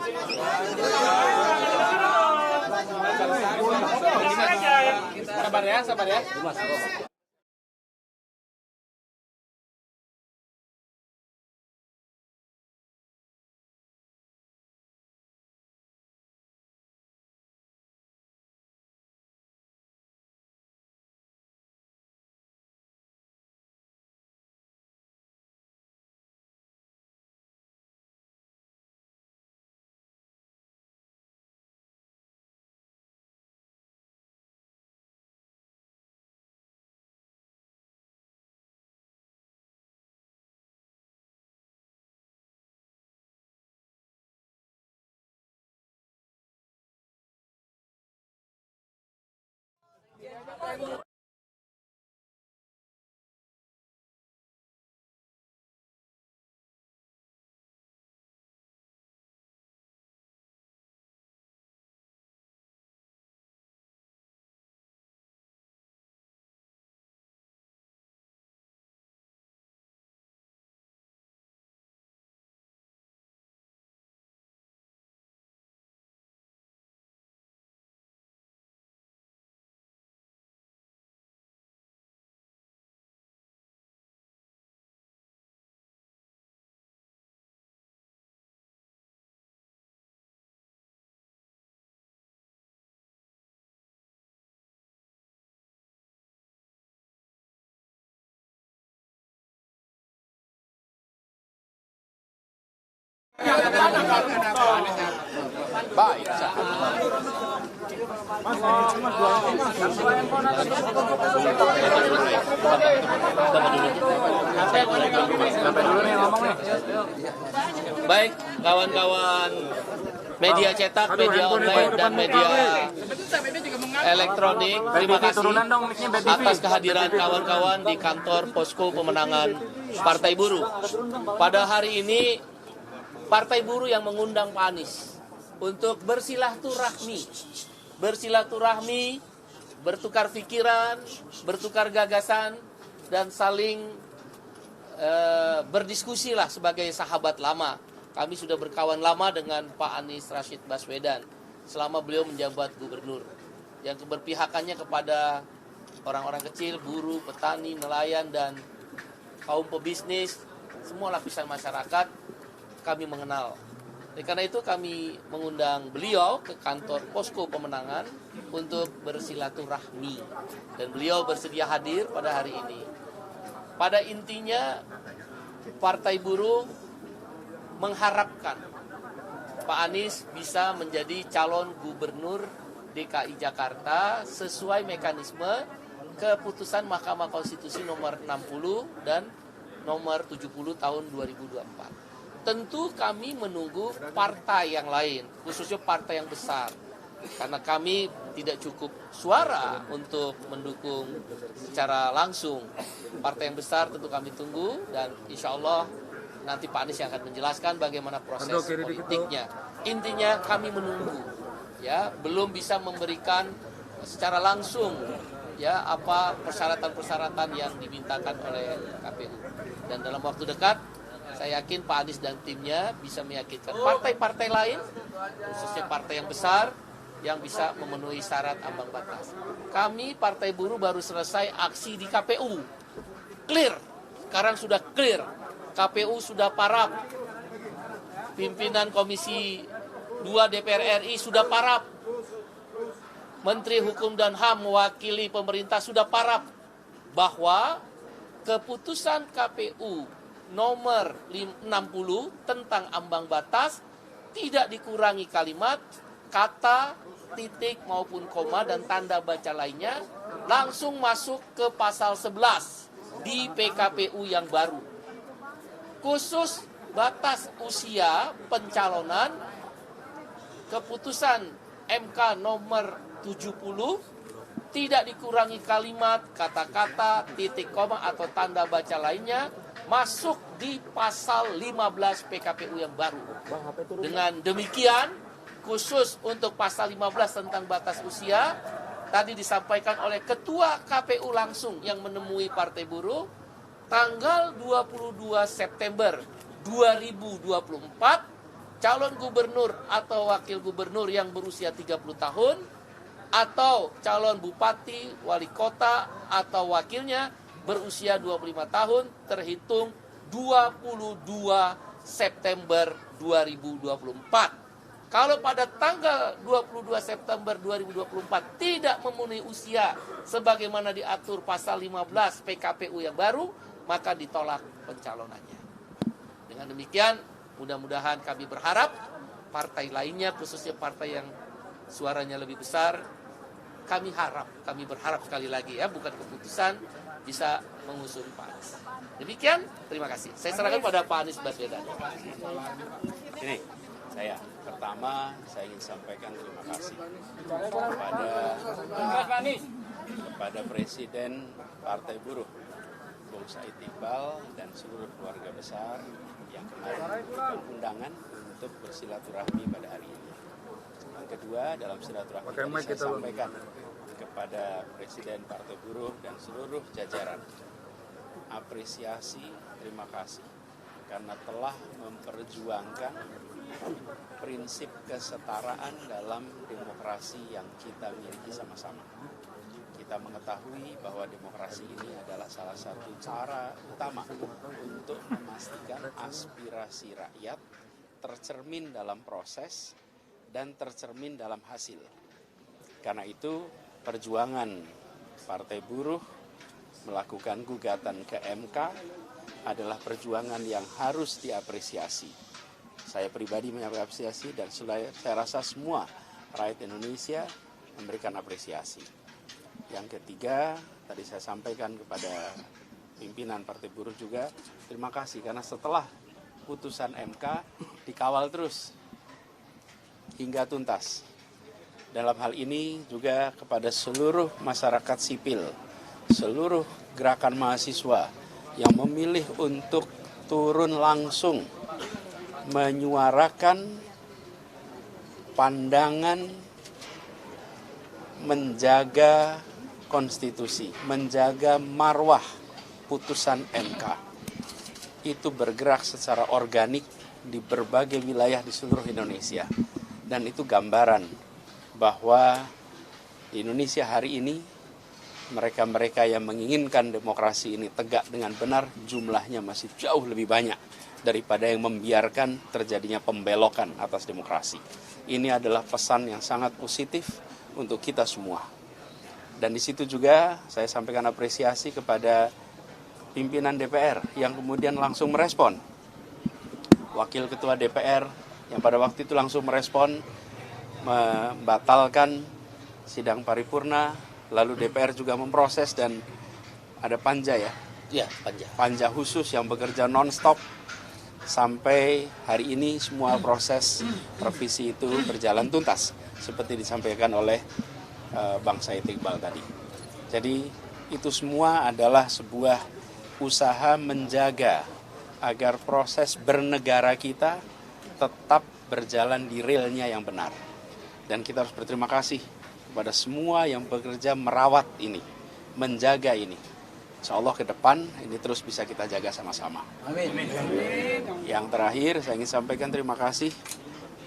Sabar ya, sabar ya. Baik. Baik, kawan-kawan media cetak, media online, dan media elektronik, terima kasih atas kehadiran kawan-kawan di kantor Posko Pemenangan Partai Buruh. Pada hari ini, Partai Buruh yang mengundang Pak Anies untuk bersilaturahmi, bertukar pikiran, bertukar gagasan, dan saling berdiskusi lah sebagai sahabat lama. Kami sudah berkawan lama dengan Pak Anies Rashid Baswedan selama beliau menjabat gubernur, yang keberpihakannya kepada orang-orang kecil, buruh, petani, nelayan, dan kaum pebisnis, semua lapisan masyarakat kami mengenal. Karena itu kami mengundang beliau ke kantor Posko Pemenangan untuk bersilaturahmi, dan beliau bersedia hadir pada hari ini. Pada intinya, Partai Buruh mengharapkan Pak Anies bisa menjadi calon gubernur DKI Jakarta sesuai mekanisme keputusan Mahkamah Konstitusi nomor 60 dan nomor 70 tahun 2024. Tentu kami menunggu partai yang lain, khususnya partai yang besar. Karena kami tidak cukup suara untuk mendukung secara langsung. Partai yang besar tentu kami tunggu, dan insya Allah nanti Pak Anies yang akan menjelaskan bagaimana proses politiknya. Intinya kami menunggu, ya, belum bisa memberikan secara langsung ya apa persyaratan-persyaratan yang dimintakan oleh KPU. Dan dalam waktu dekat saya yakin Pak Anies dan timnya bisa meyakinkan partai-partai lain, khususnya partai yang besar, yang bisa memenuhi syarat ambang batas. Kami Partai Buruh baru selesai aksi di KPU. Clear, sekarang sudah clear. KPU sudah parap. Pimpinan Komisi 2 DPR RI sudah parap. Menteri Hukum dan HAM mewakili pemerintah sudah parap bahwa keputusan KPU nomor 60 tentang ambang batas tidak dikurangi kalimat, kata, titik maupun koma dan tanda baca lainnya, langsung masuk ke pasal 11 di PKPU yang baru. Khusus batas usia pencalonan, keputusan MK nomor 70 tidak dikurangi kalimat, kata-kata, titik koma atau tanda baca lainnya, masuk di pasal 15 PKPU yang baru. Dengan demikian, khusus untuk pasal 15 tentang batas usia, tadi disampaikan oleh Ketua KPU langsung yang menemui Partai Buruh, tanggal 22 September 2024, calon gubernur atau wakil gubernur yang berusia 30 tahun, atau calon bupati, wali kota, atau wakilnya berusia 25 tahun terhitung 22 September 2024. Kalau pada tanggal 22 September 2024 tidak memenuhi usia sebagaimana diatur pasal 15 PKPU yang baru, maka ditolak pencalonannya. Dengan demikian, mudah-mudahan kami berharap partai lainnya, khususnya partai yang suaranya lebih besar, kami berharap sekali lagi ya, bukan keputusan, bisa mengusung Pak Anies. Demikian, terima kasih. Saya serahkan pada Pak Anies Baswedan. Ini pertama saya ingin sampaikan terima kasih kepada Presiden Partai Buruh Bung Said Iqbal dan seluruh keluarga besar yang kemarin memberikan undangan untuk bersilaturahmi pada hari ini. Yang kedua, dalam silaturahmi tadi saya sampaikan kepada Presiden Partai Buruh dan seluruh jajaran apresiasi, terima kasih karena telah memperjuangkan prinsip kesetaraan dalam demokrasi yang kita miliki sama-sama. Kita mengetahui bahwa demokrasi ini adalah salah satu cara utama untuk memastikan aspirasi rakyat tercermin dalam proses dan tercermin dalam hasil. Karena itu, perjuangan Partai Buruh melakukan gugatan ke MK adalah perjuangan yang harus diapresiasi. Saya pribadi mengapresiasi dan saya rasa semua rakyat Indonesia memberikan apresiasi. Yang ketiga, tadi saya sampaikan kepada pimpinan Partai Buruh juga, terima kasih karena setelah putusan MK dikawal terus hingga tuntas. Dalam hal ini juga kepada seluruh masyarakat sipil, seluruh gerakan mahasiswa yang memilih untuk turun langsung menyuarakan pandangan menjaga konstitusi, menjaga marwah putusan MK. Itu bergerak secara organik di berbagai wilayah di seluruh Indonesia. Dan itu gambaran bahwa di Indonesia hari ini mereka-mereka yang menginginkan demokrasi ini tegak dengan benar jumlahnya masih jauh lebih banyak daripada yang membiarkan terjadinya pembelokan atas demokrasi. Ini adalah pesan yang sangat positif untuk kita semua. Dan di situ juga saya sampaikan apresiasi kepada pimpinan DPR yang kemudian langsung merespon. Wakil Ketua DPR yang pada waktu itu langsung merespon, membatalkan sidang paripurna, lalu DPR juga memproses dan ada panja ya? Iya, panja khusus yang bekerja non-stop. Sampai hari ini semua proses revisi itu berjalan tuntas seperti disampaikan oleh Bang Said Iqbal tadi. Jadi itu semua adalah sebuah usaha menjaga agar proses bernegara kita tetap berjalan di realnya yang benar. Dan kita harus berterima kasih kepada semua yang bekerja merawat ini, menjaga ini. Insya Allah ke depan ini terus bisa kita jaga sama-sama. Amin. Yang terakhir saya ingin sampaikan terima kasih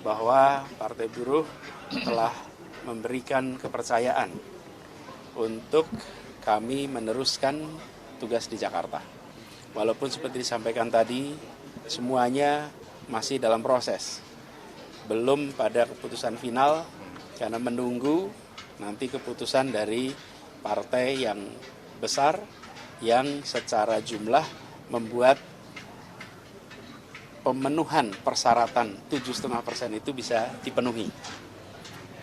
bahwa Partai Buruh telah memberikan kepercayaan untuk kami meneruskan tugas di Jakarta. Walaupun seperti disampaikan tadi, semuanya masih dalam proses. Belum pada keputusan final karena menunggu nanti keputusan dari partai yang besar yang secara jumlah membuat pemenuhan persyaratan 7,5% itu bisa dipenuhi.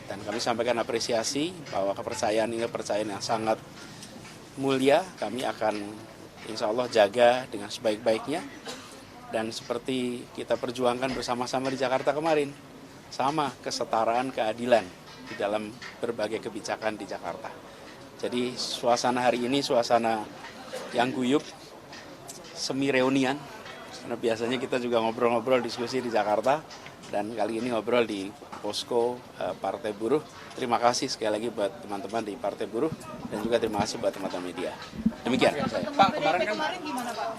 Dan kami sampaikan apresiasi bahwa kepercayaan ini kepercayaan yang sangat mulia. Kami akan insya Allah jaga dengan sebaik-baiknya. Dan seperti kita perjuangkan bersama-sama di Jakarta kemarin, sama kesetaraan keadilan di dalam berbagai kebijakan di Jakarta. Jadi suasana hari ini suasana yang guyup, semi reunian, karena biasanya kita juga ngobrol-ngobrol diskusi di Jakarta, dan kali ini ngobrol di posko Partai Buruh. Terima kasih sekali lagi buat teman-teman di Partai Buruh, dan juga terima kasih buat teman-teman media. Demikian saya. Pak, kemarin gimana Pak?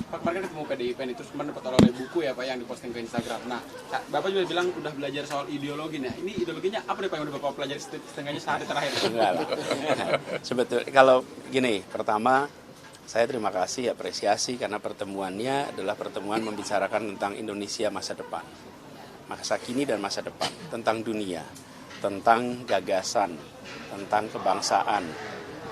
Pak, kemarin kan ketemu PDIP nih, terus kemarin dapat oleh buku ya Pak yang diposting ke Instagram. Nah, Bapak juga bilang udah belajar soal ideologi. Nah, ini ideologinya apa nih Pak yang udah Bapak pelajari setengahnya sehari terakhir? Enggak lah. Sebetulnya kalau gini, pertama saya terima kasih, apresiasi karena pertemuannya adalah pertemuan membicarakan tentang Indonesia masa depan. Masa kini dan masa depan, tentang dunia, tentang gagasan, tentang kebangsaan,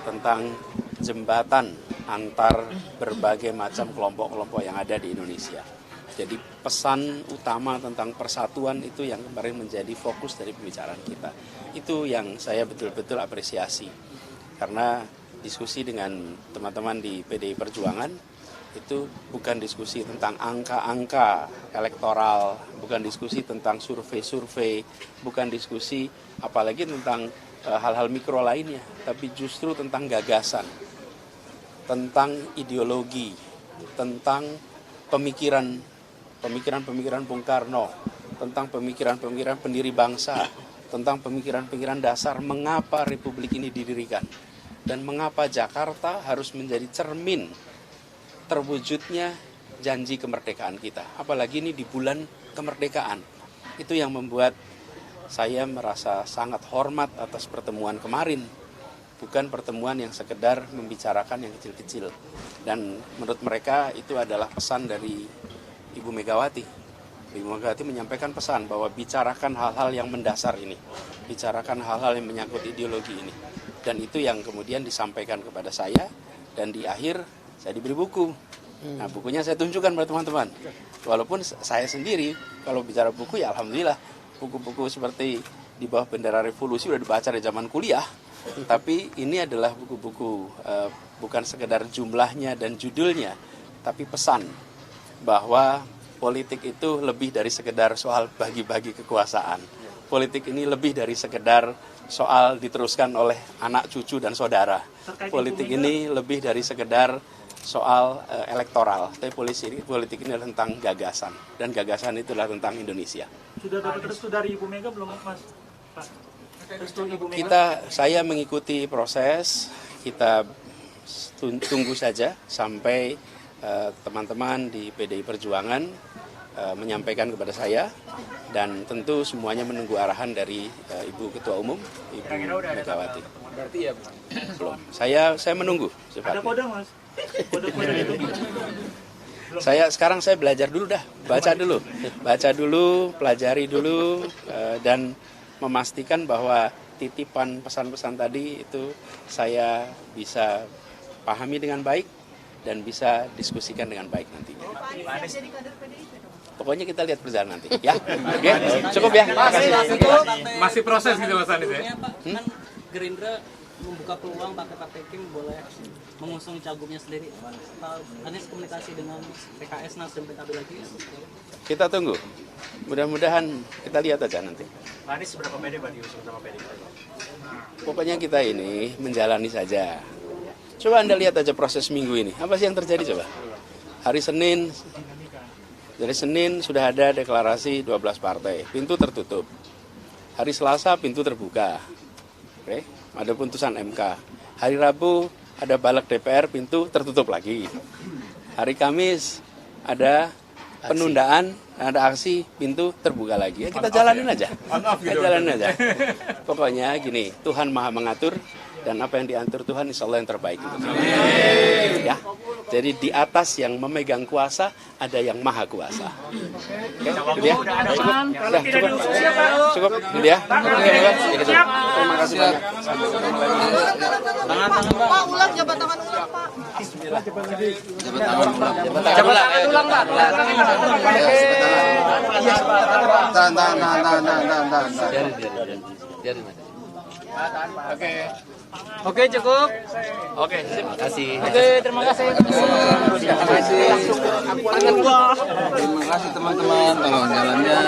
tentang jembatan antar berbagai macam kelompok-kelompok yang ada di Indonesia. Jadi pesan utama tentang persatuan itu yang kemarin menjadi fokus dari pembicaraan kita. Itu yang saya betul-betul apresiasi. Karena diskusi dengan teman-teman di PDI Perjuangan itu bukan diskusi tentang angka-angka elektoral, bukan diskusi tentang survei-survei, bukan diskusi apalagi tentang hal-hal mikro lainnya, tapi justru tentang gagasan, tentang ideologi, tentang pemikiran Bung Karno, tentang pemikiran pendiri bangsa, tentang pemikiran dasar mengapa Republik ini didirikan, dan mengapa Jakarta harus menjadi cermin terwujudnya janji kemerdekaan kita. Apalagi ini di bulan kemerdekaan. Itu yang membuat saya merasa sangat hormat atas pertemuan kemarin. Bukan pertemuan yang sekedar membicarakan yang kecil-kecil. Dan menurut mereka itu adalah pesan dari Ibu Megawati. Ibu Megawati menyampaikan pesan bahwa bicarakan hal-hal yang mendasar ini. Bicarakan hal-hal yang menyangkut ideologi ini. Dan itu yang kemudian disampaikan kepada saya. Dan di akhir saya diberi buku. Nah, bukunya saya tunjukkan pada teman-teman. Walaupun saya sendiri kalau bicara buku ya alhamdulillah buku-buku seperti Di Bawah Bendera Revolusi udah dibaca dari zaman kuliah. Tapi ini adalah buku-buku bukan sekedar jumlahnya dan judulnya, tapi pesan bahwa politik itu lebih dari sekedar soal bagi-bagi kekuasaan. Politik ini lebih dari sekedar soal diteruskan oleh anak, cucu, dan saudara. Politik ini lebih dari sekedar soal elektoral. Tapi politik ini adalah tentang gagasan. Dan gagasan itu adalah tentang Indonesia. Sudah dapat restu dari Ibu Mega belum, Mas? Pak? Restu Ibu Mega? Saya mengikuti proses, kita tunggu saja sampai teman-teman di PDI Perjuangan menyampaikan kepada saya, dan tentu semuanya menunggu arahan dari Ibu Ketua Umum, Ibu Megawati. Berarti ya Belum. Saya menunggu. Ada kode, Mas? Kode-kode itu? Sekarang saya belajar dulu dah, baca dulu, pelajari dulu, dan memastikan bahwa titipan pesan-pesan tadi itu saya bisa pahami dengan baik dan bisa diskusikan dengan baik nantinya. Pokoknya kita lihat perjalanan nanti, ya. Oke, cukup ya. masih proses gitu Mas Anies ya. Kan Gerindra membuka peluang partai-partai Kim boleh mengusung cagupnya sendiri. Anies komunikasi dengan PKS, Nasdem, PKB lagi? Kita tunggu. Mudah-mudahan kita lihat aja nanti. Anies seberapa pede Pak diusung sama PDIP? Pokoknya kita ini menjalani saja. Coba Anda lihat aja proses minggu ini. Apa sih yang terjadi coba? Hari Senin, dari Senin sudah ada deklarasi 12 partai. Pintu tertutup. Hari Selasa pintu terbuka. Oke, ada putusan MK. Hari Rabu ada balik DPR, pintu tertutup lagi. Hari Kamis ada penundaan, ada aksi, pintu terbuka lagi. Ya kita jalanin aja. Kita jalanin aja. Pokoknya gini, Tuhan Maha mengatur dan apa yang diatur Tuhan insya Allah yang terbaik untuk kita. Ya. Jadi di atas yang memegang kuasa ada yang maha kuasa. Oke, ya. Cukup, gitu ya. Oke, terima kasih banyak. Pak, ulang jabat tangan ulang, Pak. Jabatan ulang, Pak. Biarin. Oke, cukup. Oke, terima kasih. Oke, terima kasih. Terima kasih teman-teman, tolong jalannya.